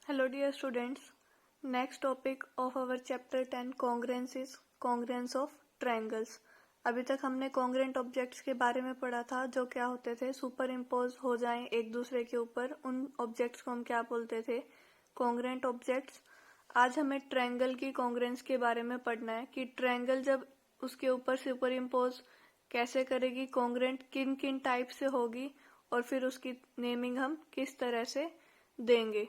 Hello dear students. Next topic of our chapter 10 congruence is congruence of triangles. अभी तक हमने congruent objects के बारे में पढ़ा था जो क्या होते थे, सुपर इम्पोज हो जाएं एक दूसरे के ऊपर, उन ऑब्जेक्ट्स को हम क्या बोलते थे, congruent objects. आज हमें ट्रायंगल की congruence के बारे में पढ़ना है कि ट्रायंगल जब उसके ऊपर सुपर इम्पोज कैसे करेगी, congruent किन किन टाइप से होगी और फिर उसकी नेमिंग हम किस तरह से देंगे.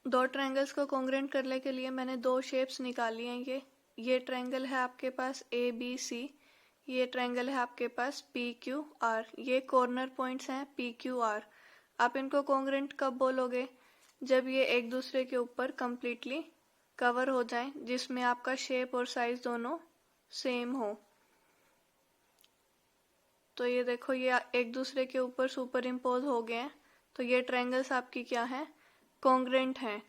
दो ट्रायंगल्स को कॉन्ग्रुएंट करने के लिए मैंने दो शेप्स निकाली हैं. ये ट्रायंगल है आपके पास ए बी सी, ये ट्रायंगल है आपके पास पी क्यू आर. ये कॉर्नर पॉइंट्स हैं पी क्यू आर. आप इनको कॉन्ग्रुएंट कब बोलोगे? जब ये एक दूसरे के ऊपर कंप्लीटली कवर हो जाएं, जिसमें आपका शेप और साइज दोनों सेम हो. तो ये देखो, ये एक दूसरे के ऊपर सुपर इम्पोज हो गए हैं, तो ये ट्रायंगल्स आपकी क्या है, कॉन्ग्रुएंट हैं.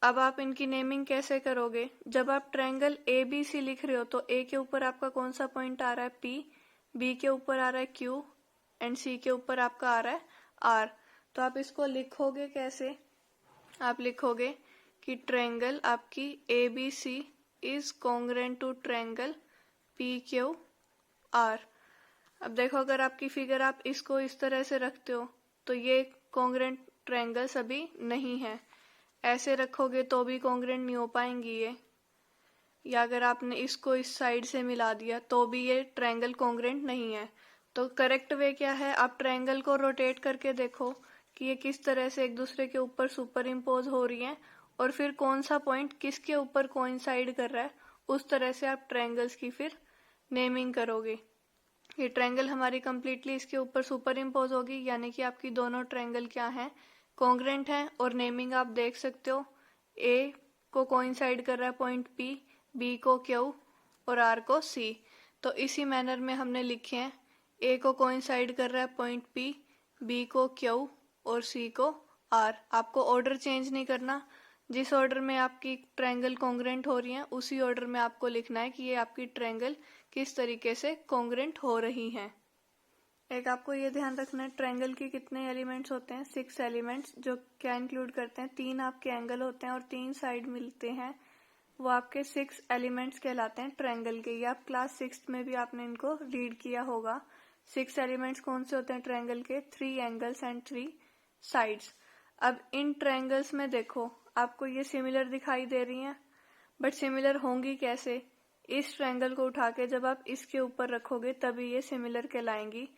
अब आप इनकी नेमिंग कैसे करोगे? जब आप ट्रायंगल ए बी सी लिख रहे हो तो ए के ऊपर आपका कौन सा पॉइंट आ रहा है, पी, बी के ऊपर आ रहा है क्यू एंड सी के ऊपर आपका आ रहा है आर. तो आप इसको लिखोगे कैसे? आप लिखोगे कि ट्रायंगल आपकी A B C is congruent to triangle P Q R. अब देखो, अगर आपकी फिगर आप इसको इस तरह से रखते हो तो ये कॉन्ग्रुएंट ट्रायंगल्स अभी नहीं है. ऐसे रखोगे तो भी कॉन्ग्रुएंट नहीं हो पाएंगी ये, या अगर आपने इसको इस साइड से मिला दिया तो भी ये ट्रायंगल कॉन्ग्रुएंट नहीं है. तो करेक्ट वे क्या है, आप ट्रायंगल को रोटेट करके देखो कि ये किस तरह से एक दूसरे के ऊपर सुपर इम्पोज हो रही है और फिर कौन सा पॉइंट किसके ऊपर कोइंसाइड कर रहा है, उस तरह से आप ट्रायंगल्स की फिर नेमिंग करोगे. ये ट्रायंगल हमारी कंप्लीटली इसके ऊपर सुपर इम्पोज होगी, यानी कि आपकी दोनों ट्रायंगल क्या है, कॉन्ग्रुएंट है. और नेमिंग आप देख सकते हो, ए को कोइंसाइड कर रहा है पॉइंट पी, बी को क्यू और आर को सी. तो इसी मैनर में हमने लिखे हैं, ए को कोइंसाइड कर रहा है पॉइंट पी, बी को क्यू और सी को आर. आपको ऑर्डर चेंज नहीं करना, जिस ऑर्डर में आपकी ट्रायंगल कॉन्ग्रुएंट हो रही है उसी ऑर्डर में आपको लिखना है कि ये आपकी ट्रायंगल किस तरीके से कॉन्ग्रुएंट हो रही हैं. एक आपको ये ध्यान रखना है, ट्रायंगल के कितने एलिमेंट्स होते हैं, 6 एलिमेंट्स, जो क्या इंक्लूड करते हैं, 3 आपके एंगल होते हैं और 3 साइड मिलते हैं, वो आपके 6 एलिमेंट्स कहलाते हैं ट्रायंगल के. ये आप क्लास 6 में भी आपने इनको रीड किया होगा. 6 एलिमेंट्स कौन से होते हैं ट्रायंगल के, 3 एंगल्स एंड 3 साइड्स. अब इन ट्रायंगल्स में देखो, आपको ये सिमिलर दिखाई दे रही हैं, बट सिमिलर होंगी कैसे? इस ट्रायंगल को उठा के जब आप इसके ऊपर रखोगे तभी ये सिमिलर कहलाएंगी.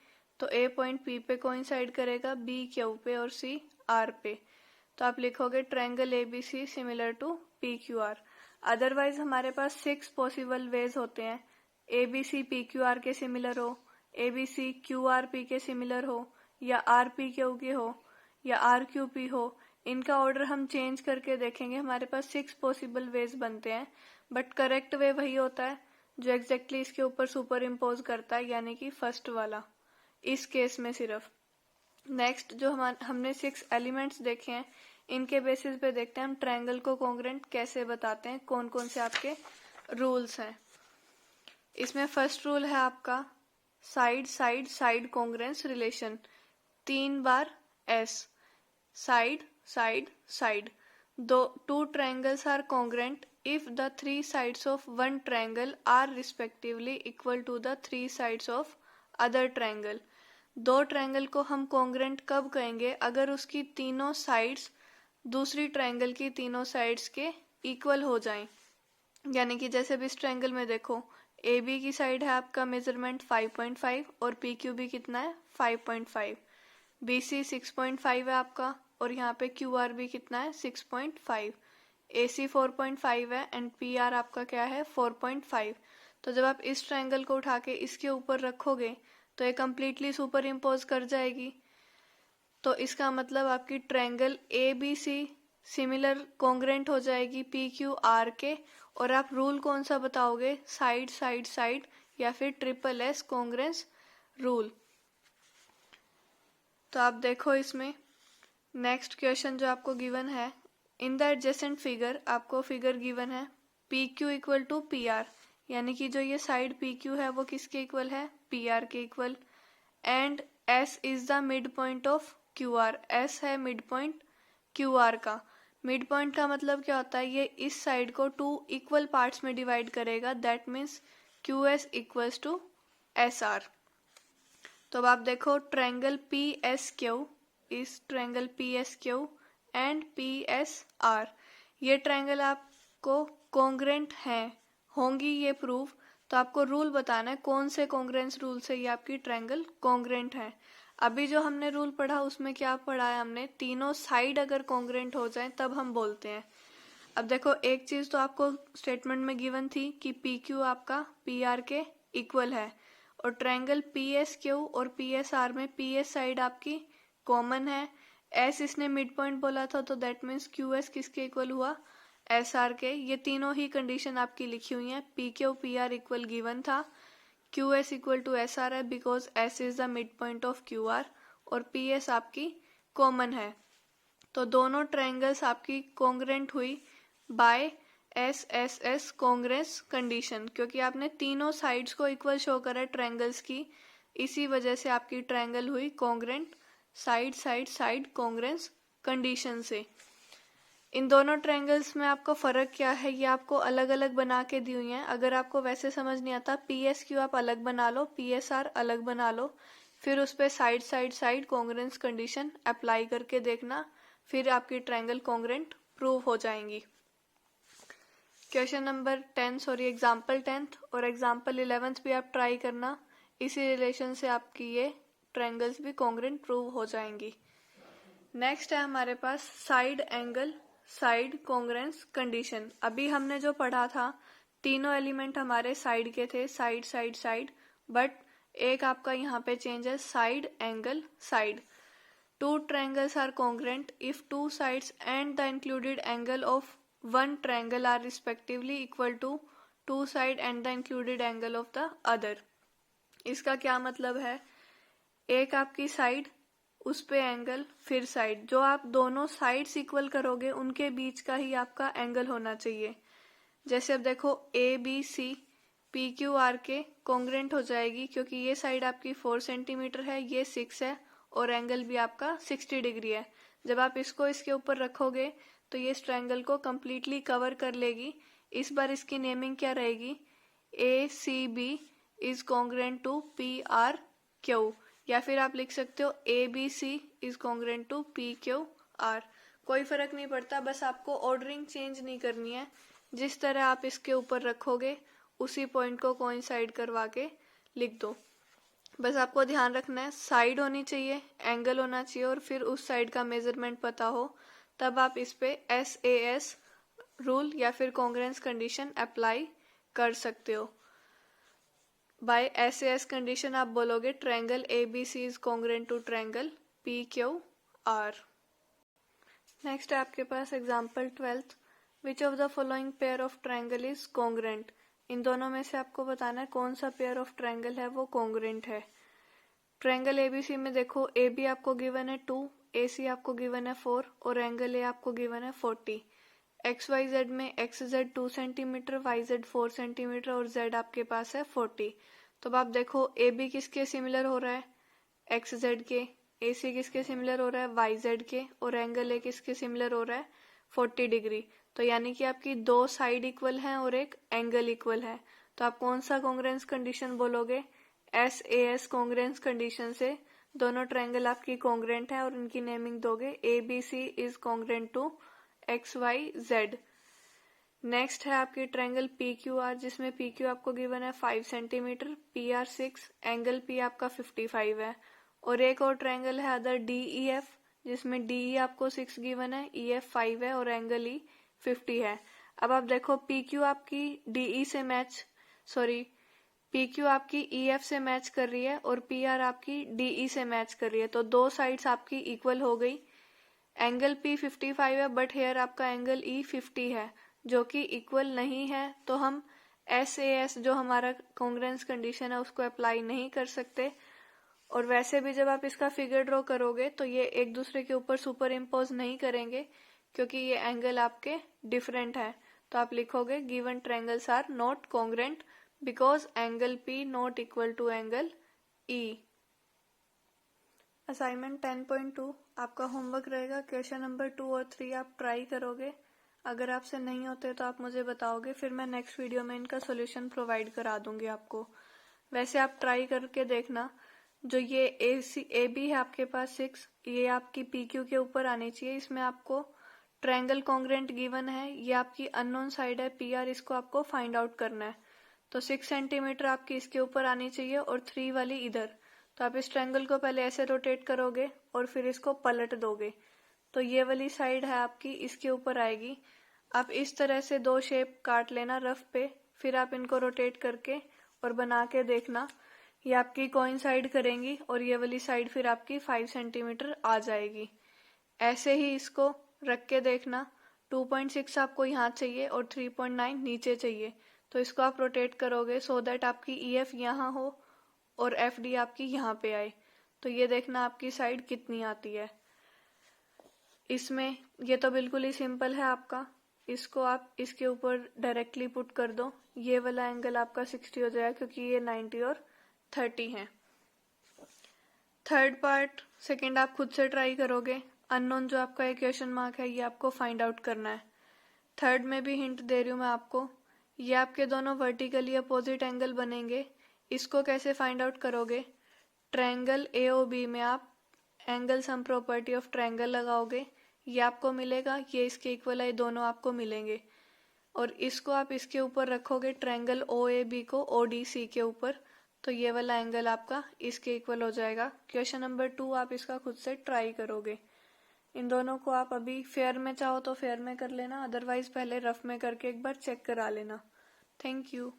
तो ए पॉइंट पी पे कोइंसाइड करेगा, बी क्यू पे और सी आर पे. तो आप लिखोगे triangle A B C similar to P Q R. Otherwise हमारे पास 6 पॉसिबल वेज होते हैं, A B C P Q R के सिमिलर हो, A B C Q R P के सिमिलर हो, या आर पी क्यू के हो, या आर क्यू पी हो. इनका ऑर्डर हम चेंज करके देखेंगे. हमारे पास 6 पॉसिबल वेज बनते हैं, बट करेक्ट वे वही होता है जो एग्जैक्टली इसके ऊपर सुपर इम्पोज करता है, यानी कि फर्स्ट वाला इस केस में सिर्फ. नेक्स्ट जो हमने 6 एलिमेंट्स देखे हैं, इनके बेसिस पे देखते हैं हम ट्रायंगल को कॉन्ग्रुएंट कैसे बताते हैं, कौन कौन से आपके रूल्स हैं. इसमें फर्स्ट रूल है आपका side side side congruence relation. 3 बार S, side side side. Two triangles are congruent if the 3 sides of one triangle are respectively equal to the 3 sides of other triangle. दो triangle को हम congruent कब कहेंगे? अगर उसकी तीनों साइड्स दूसरी ट्रायंगल की तीनों साइड्स के इक्वल हो जाएं. यानी कि जैसे भी इस ट्रायंगल में देखो, ए बी की साइड है आपका मेजरमेंट 5.5 और पी क्यू बी कितना है 5.5, बी सी 6.5 है आपका और यहाँ पे क्यू आर बी कितना है 6.5, ए सी 4.5 है एंड पी आर आपका क्या है 4.5. तो जब आप इस ट्रायंगल को उठा के इसके ऊपर रखोगे तो ये कंप्लीटली सुपर इम्पोज कर जाएगी. तो इसका मतलब आपकी triangle A B C similar congruent हो जाएगी पी क्यू आर के. और आप रूल कौन सा बताओगे, साइड साइड साइड या फिर ट्रिपल एस कॉन्ग्रुएंस रूल. तो आप देखो इसमें नेक्स्ट क्वेश्चन जो आपको गिवन है, इन द एडजेसेंट फिगर आपको फिगर गिवन है P Q equal to P R, यानी कि जो ये साइड पी क्यू है वो किसके इक्वल है, पी आर के equal. And S is the mid point of Q R. S है मिड पॉइंट क्यू आर का। मिड पॉइंट का मतलब क्या होता है, ये इस साइड को 2 इक्वल पार्ट्स में डिवाइड करेगा, that means Q S equals to S R. तो अब आप देखो ट्रायंगल पी एस क्यू इस triangle P S Q and P S R, ये ट्रायंगल आपको कॉन्ग्रेंट होंगी ये प्रूव। तो आपको रूल बताना है कौन से कॉन्ग्रेंस रूल से ये आपकी ट्रायंगल कॉन्ग्रेंट है। अभी जो हमने रूल पढ़ा उसमें क्या पढ़ा है हमने, तीनों साइड अगर कॉन्ग्रेंट हो जाए तब हम बोलते हैं। अब देखो एक चीज तो आपको स्टेटमेंट में गिवन थी कि पी क्यू आपका पी आर के इक्वल है, और ट्रायंगल पी एस क्यू और पी एस आर में पी एस साइड आपकी कॉमन है। एस इसने मिड पॉइंट बोला था, तो दैट मीन्स क्यू एस किसके इक्वल हुआ, एस आर के। ये तीनों ही कंडीशन आपकी लिखी हुई है। P Q P R equal given था, Q S equal to S R है because S is the mid point of Q R, और पी एस आपकी कॉमन है। तो दोनों ट्रायंगल्स आपकी कॉन्ग्रेंट हुई by S S S congruence condition, क्योंकि आपने तीनों साइड्स को इक्वल शो करा ट्रायंगल्स की, इसी वजह से आपकी ट्रायंगल हुई congruent side side side congruence condition से। इन दोनों ट्रायंगल्स में आपको फर्क क्या है, ये आपको अलग अलग बना के दी हुई है। अगर आपको वैसे समझ नहीं आता, पी एस क्यू आप अलग बना लो, पी एस आर अलग बना लो, फिर उस पर side side side congruence condition apply करके देखना, फिर आपकी ट्रायंगल कॉन्ग्रेंट प्रूव हो जाएंगी। Question number 10 sorry example 10th और एग्जाम्पल 11th भी आप ट्राई करना, इसी रिलेशन से आपकी ये ट्रायंगल्स भी कॉन्ग्रेंट प्रूव हो जाएंगी। नेक्स्ट है हमारे पास side angle side congruence condition. अभी हमने जो पढ़ा था तीनों एलिमेंट हमारे साइड के थे, साइड साइड साइड, बट एक आपका यहाँ पे चेंज है side angle side. Two triangles are congruent if two sides and the included angle of one triangle are respectively equal to two side and the included angle of the other. इसका क्या मतलब है, एक आपकी side उस पे angle फिर side, जो आप दोनों साइड्स इक्वल करोगे उनके बीच का ही आपका एंगल होना चाहिए। जैसे अब देखो A B C P Q R के कॉन्ग्रेंट हो जाएगी, क्योंकि ये साइड आपकी 4 सेंटीमीटर है, ये 6 है, और एंगल भी आपका 60 डिग्री है। जब आप इसको इसके ऊपर रखोगे तो ये इस ट्रायंगल को कम्प्लीटली कवर कर लेगी। इस बार इसकी नेमिंग क्या रहेगी, A C B is congruent to P R Q, या फिर आप लिख सकते हो A B C is congruent to P Q R. कोई फर्क नहीं पड़ता, बस आपको ऑर्डरिंग चेंज नहीं करनी है, जिस तरह आप इसके ऊपर रखोगे उसी पॉइंट को कोइंसाइड करवा के लिख दो। बस आपको ध्यान रखना है साइड होनी चाहिए, एंगल होना चाहिए, और फिर उस साइड का मेजरमेंट पता हो, तब आप इस पे एस ए एस रूल या फिर कॉन्ग्रेंस कंडीशन अप्लाई कर सकते हो। By S A S condition आप बोलोगे triangle A B C is congruent to triangle P Q R. Next है आपके पास example 12th, which of the following pair of triangle is congruent. इन दोनों में से आपको बताना है कौन सा पेयर ऑफ ट्रायंगल है वो कॉन्ग्रेंट है। ट्रायंगल एबीसी में देखो ए बी आपको गिवन है 2, ए सी आपको गिवन है 4, और एंगल ए आपको गिवन है 40। एक्स वाई जेड में X Z 2 centimetre, Y Z 4 centimetre और जेड आपके पास है 40। तो अब आप देखो ए बी किसके सिमिलर हो रहा है, एक्स जेड के, ए सी किसके सिमिलर हो रहा है, वाई जेड के, और एंगल ए किसके सिमिलर हो रहा है, 40 डिग्री। तो यानी कि आपकी दो साइड इक्वल हैं और एक एंगल इक्वल है। तो आप कौन सा कॉन्ग्रेंस कंडीशन बोलोगे, S A S congruence condition से दोनों ट्रायंगल आपकी कॉन्ग्रेंट है और इनकी नेमिंग दोगे A B C is congruent to X Y Z. Next है आपकी ट्रायंगल पी क्यू आर, जिसमें पी क्यू आपको गिवन है 5 centimetre, P R 6, angle P आपका 55 है। और एक और ट्रायंगल है अदर डी ई एफ, जिसमें डी ई आपको 6 गिवन है, ई एफ 5 है और एंगल ई 50 है। अब आप देखो पी क्यू आपकी डी ई से मैच पी क्यू आपकी ई एफ से मैच कर रही है और पी आर आपकी डी ई से मैच कर रही है, तो दो साइड्स आपकी इक्वल हो गई। एंगल पी 55 है बट हेयर आपका एंगल ई 50 है, जो कि इक्वल नहीं है, तो हम एस ए एस जो हमारा कॉन्ग्रेंस कंडीशन है उसको अप्लाई नहीं कर सकते। और वैसे भी जब आप इसका फिगर ड्रॉ करोगे तो ये एक दूसरे के ऊपर सुपर इम्पोज नहीं करेंगे, क्योंकि ये एंगल आपके डिफरेंट है। तो आप लिखोगे given triangles are not congruent because angle P not equal to angle E. Assignment 10.2 आपका होमवर्क रहेगा। क्वेश्चन नंबर 2 और 3 आप ट्राई करोगे। अगर आपसे नहीं होते तो आप मुझे बताओगे, फिर मैं नेक्स्ट वीडियो में इनका सॉल्यूशन प्रोवाइड करा दूंगी आपको। वैसे आप ट्राई करके देखना। जो ये ए बी है आपके पास 6, ये आपकी पी क्यू के ऊपर आनी चाहिए। इसमें आपको ट्रायंगल कॉन्ग्रेंट गिवन है, ये आपकी अननोन साइड है पी आर, इसको आपको फाइंड आउट करना है। तो 6 सेंटीमीटर आपकी इसके ऊपर आनी चाहिए और 3 वाली इधर। तो आप इस ट्रायंगल को पहले ऐसे रोटेट करोगे और फिर इसको पलट दोगे, तो ये वाली साइड है आपकी इसके ऊपर आएगी। आप इस तरह से 2 शेप काट लेना रफ पे, फिर आप इनको रोटेट करके और बना के देखना, ये आपकी कोइंसाइड करेंगी और ये वाली साइड फिर आपकी 5 सेंटीमीटर आ जाएगी। ऐसे ही इसको रख के देखना। 2.6 आपको यहाँ चाहिए और 3.9 नीचे चाहिए, तो इसको आप रोटेट करोगे सो दैट आपकी EF यहाँ हो और FD आपकी यहाँ पे आए। तो ये देखना आपकी साइड कितनी आती है। इसमें ये तो बिल्कुल ही सिंपल है आपका। इसको आप इसके ऊपर डायरेक्टली पुट कर दो, ये वाला एंगल आपका 60 हो जाएगा क्योंकि ये 90 और 30 है। थर्ड पार्ट सेकंड आप खुद से ट्राई करोगे। अननोन जो आपका एक क्वेश्चन मार्क है, ये आपको फाइंड आउट करना है। थर्ड में भी हिंट दे रही हूँ मैं आपको। ये आपके दोनों वर्टिकली अपोजिट एंगल बनेंगे। इसको कैसे फाइंड आउट करोगे? ट्रायंगल AOB में आप angle sum property of triangle लगाओगे, ये आपको मिलेगा, ये इसके इक्वल है, ये दोनों आपको मिलेंगे। और इसको आप इसके ऊपर रखोगे ट्रायंगल OAB को ODC के ऊपर, तो ये वाला एंगल आपका इसके इक्वल हो जाएगा। क्वेश्चन नंबर 2 आप इसका खुद से ट्राई करोगे। इन दोनों को आप अभी फेयर में चाहो तो फेयर में कर लेना, अदरवाइज पहले रफ में करके एक बार चेक करा लेना। Thank you.